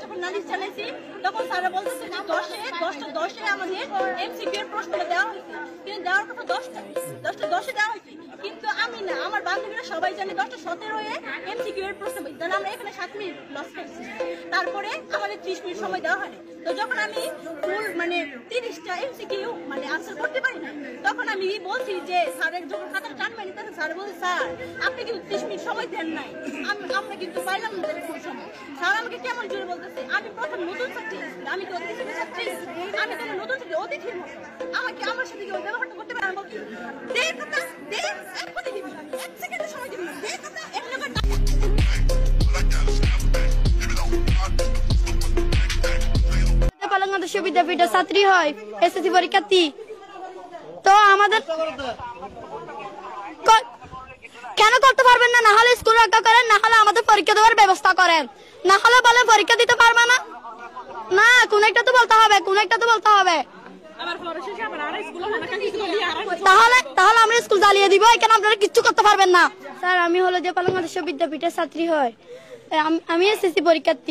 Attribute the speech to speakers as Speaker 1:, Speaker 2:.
Speaker 1: যখন নালিশ জানাইছি তখন স্যারা বলতেছে যে 10 আমাদের এমসিকিউ এর প্রশ্নটা দেওয়া হয়েছে, কিন্তু দেওয়ার কথা 10 দেওয়া হয়েছে, কিন্তু আমি না, আমার বান্ধবীরা সবাই জানে 17 এমসিকিউ এর প্রশ্ন, তাহলে আমরা এখানে 7 মিনিট লস খাইছি। তারপরে আমাদের 30 মিনিট সময় দেওয়া হয়। তো যখন আমি ফুল 30টা এমসিকিউ আনসার করতে পারি না, তখন আমি বলছি যে স্যারের যখন খাতাটা টানবেন, তখন স্যার বলছে স্যার আপনি কিন্তু 30 মিনিট সময় দেন নাই, আমরা কিন্তু পাইলাম না সময়। স্যার আমাকে কেমন জোরে বলতেছে, আমি প্রথম নতুন ছাত্রী, আমি তো অতিথি ছাত্রী, আমি তো নতুন ছাত্রী, অতিথির মতো আমাকে আমার সাথে কেউ ব্যবহারটা করতে পারে। আমি দে কথা দে, এক্ষুনি দিবি, 1 সেকেন্ডের সময় দিবি, দে কথা
Speaker 2: বাংলাদেশ বিদ্যাপীঠের ছাত্রী হয়, এসএসসি পরীক্ষার্থী। তো আমাদের কেন করতে পারবেন না? না হলে স্কুল রক্ষা করেন, না হলে আমাদের পরীক্ষা দেওয়ার ব্যবস্থা করেন, না হলে বলে পরীক্ষা দিতে পারবে না। না, কোন একটা তো বলতে হবে, কোন একটা তো বলতে হবে। তাহলে আমরা স্কুল জ্বালিয়ে দিব, এখানে আপনারা কিচ্ছু করতে পারবেন না। স্যার আমি হলো যে বাংলাদেশ বিদ্যাপীঠের ছাত্রী হয়, আমি এসএসসি পরীক্ষার্থী।